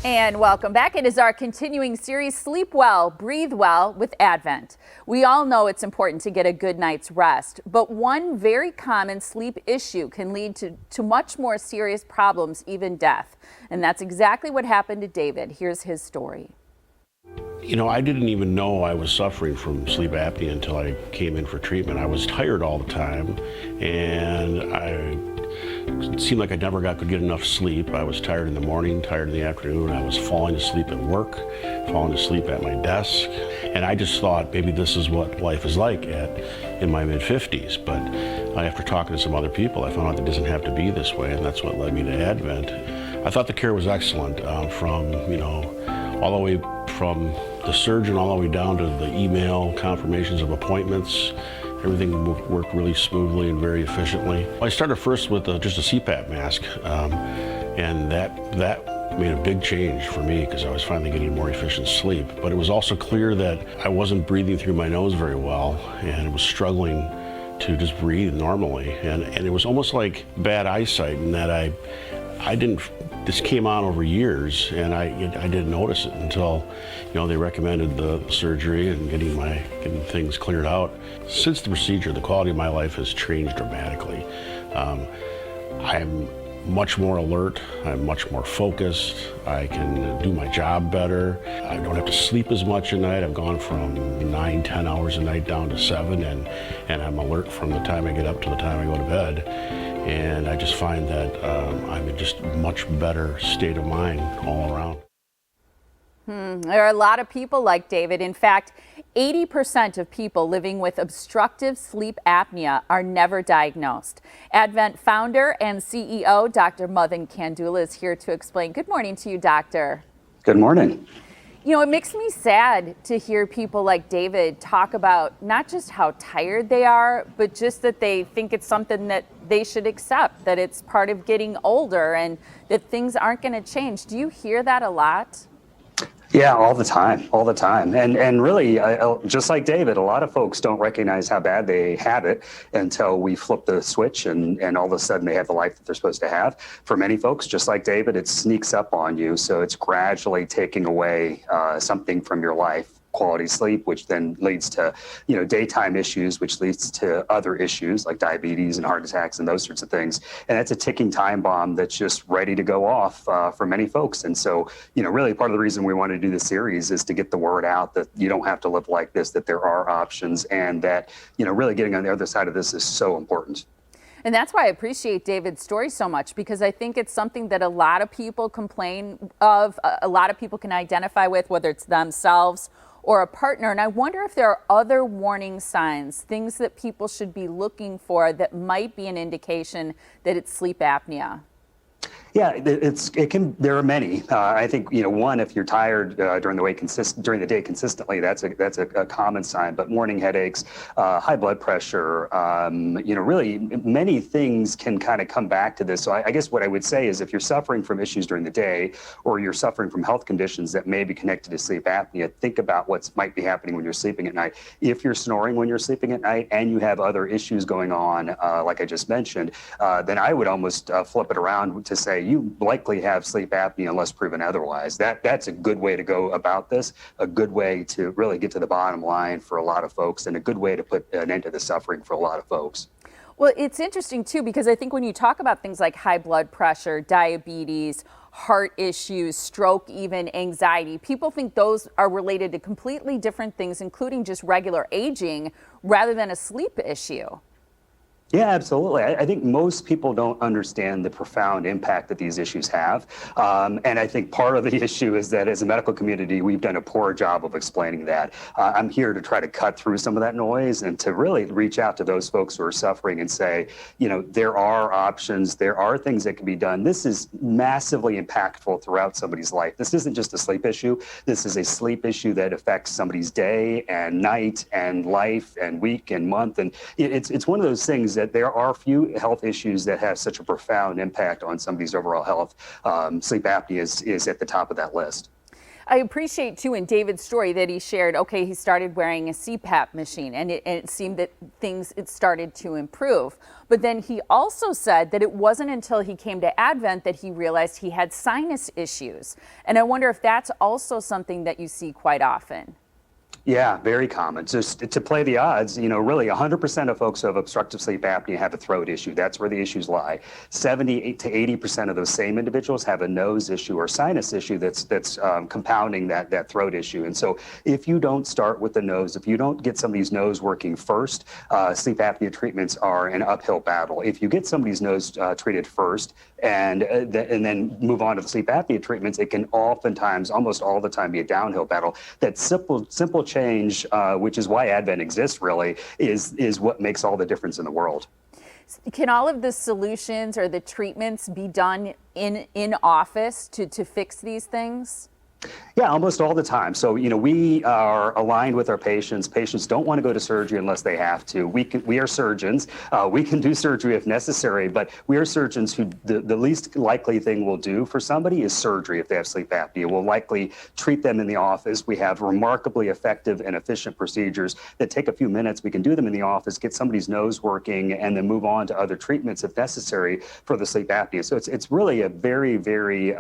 And welcome back. It is our continuing series, Sleep Well, Breathe Well with Advent. We all know it's important to get a good night's rest, but one very common sleep issue can lead to much more serious problems, even death. And that's exactly what happened to David. Here's his story. You know, I didn't even know I was suffering from sleep apnea until I came in for treatment. I was tired all the time, and it seemed like I never could get enough sleep. I was tired in the morning, tired in the afternoon. I was falling asleep at work, falling asleep at my desk. And I just thought maybe this is what life is like in my mid-50s. But after talking to some other people, I found out that it doesn't have to be this way, and that's what led me to Advent. I thought the care was excellent, from, all the way from the surgeon all the way down to the email confirmations of appointments. Everything worked really smoothly and very efficiently. I started first with just a CPAP mask, and that made a big change for me because I was finally getting more efficient sleep. But it was also clear that I wasn't breathing through my nose very well, and was struggling to just breathe normally. And it was almost like bad eyesight in that this came on over years, and I didn't notice it until, they recommended the surgery and getting things cleared out. Since the procedure, the quality of my life has changed dramatically. I'm much more alert, I'm much more focused, I can do my job better, I don't have to sleep as much at night. I've gone from 9-10 hours a night down to 7, and I'm alert from the time I get up to the time I go to bed. And I just find that I'm in just much better state of mind all around. There are a lot of people like David. In fact, 80% of people living with obstructive sleep apnea are never diagnosed. Advent founder and CEO Dr. Madan Kandula is here to explain. Good morning to you, doctor. Good morning. It makes me sad to hear people like David talk about not just how tired they are, but just that they think it's something that they should accept, that it's part of getting older and that things aren't going to change. Do you hear that a lot? Yeah, all the time. And really, just like David, a lot of folks don't recognize how bad they have it until we flip the switch and all of a sudden they have the life that they're supposed to have. For many folks, just like David, it sneaks up on you. So it's gradually taking away something from your life. Quality sleep, which then leads to, daytime issues, which leads to other issues like diabetes and heart attacks and those sorts of things. And that's a ticking time bomb that's just ready to go off for many folks. And so, really part of the reason we want to do this series is to get the word out that you don't have to live like this, that there are options, and that, really getting on the other side of this is so important. And that's why I appreciate David's story so much, because I think it's something that a lot of people complain of, a lot of people can identify with, whether it's themselves or a partner. And I wonder if there are other warning signs, things that people should be looking for that might be an indication that it's sleep apnea. Yeah, there are many. I think, one, if you're tired during the day consistently, that's a common sign. But morning headaches, high blood pressure, really many things can kind of come back to this. So I guess what I would say is if you're suffering from issues during the day, or you're suffering from health conditions that may be connected to sleep apnea, think about what might be happening when you're sleeping at night. If you're snoring when you're sleeping at night and you have other issues going on, like I just mentioned, then I would almost flip it around to say you likely have sleep apnea unless proven otherwise. That's a good way to go about this, a good way to really get to the bottom line for a lot of folks, and a good way to put an end to the suffering for a lot of folks. Well, it's interesting too, because I think when you talk about things like high blood pressure, diabetes, heart issues, stroke, even anxiety, people think those are related to completely different things, including just regular aging rather than a sleep issue. Yeah, absolutely. I think most people don't understand the profound impact that these issues have. And I think part of the issue is that as a medical community, we've done a poor job of explaining that. I'm here to try to cut through some of that noise and to really reach out to those folks who are suffering and say, there are options, there are things that can be done. This is massively impactful throughout somebody's life. This isn't just a sleep issue. This is a sleep issue that affects somebody's day and night and life and week and month. And it's one of those things that there are few health issues that have such a profound impact on somebody's overall health. Sleep apnea is at the top of that list. I appreciate too in David's story that he shared, okay, he started wearing a CPAP machine and it seemed that it started to improve. But then he also said that it wasn't until he came to Advent that he realized he had sinus issues. And I wonder if that's also something that you see quite often. Yeah, very common. Just to play the odds, really 100% of folks who have obstructive sleep apnea have a throat issue. That's where the issues lie. 70 to 80% of those same individuals have a nose issue or sinus issue that's compounding that throat issue. And so if you don't start with the nose, if you don't get somebody's nose working first, sleep apnea treatments are an uphill battle. If you get somebody's nose treated first and then move on to the sleep apnea treatments, it can oftentimes, almost all the time, be a downhill battle. That simple change, which is why Advent exists, really, is what makes all the difference in the world. Can all of the solutions or the treatments be done in office to fix these things? Yeah, almost all the time. So, we are aligned with our patients. Patients don't want to go to surgery unless they have to. We are surgeons. We can do surgery if necessary, but we are surgeons who the least likely thing we'll do for somebody is surgery if they have sleep apnea. We'll likely treat them in the office. We have remarkably effective and efficient procedures that take a few minutes. We can do them in the office, get somebody's nose working, and then move on to other treatments if necessary for the sleep apnea. So it's really a very, very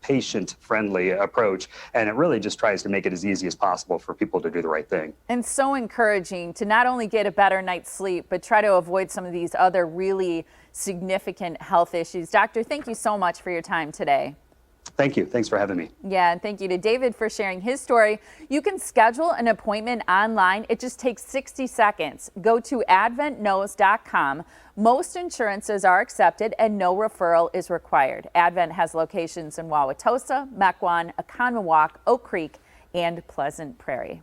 patient-friendly approach. And it really just tries to make it as easy as possible for people to do the right thing. And so encouraging to not only get a better night's sleep, but try to avoid some of these other really significant health issues. Doctor, thank you so much for your time today. Thank you. Thanks for having me. Yeah, and thank you to David for sharing his story. You can schedule an appointment online. It just takes 60 seconds. Go to adventknows.com. Most insurances are accepted and no referral is required. Advent has locations in Wauwatosa, Mequon, Oconomowoc, Oak Creek, and Pleasant Prairie.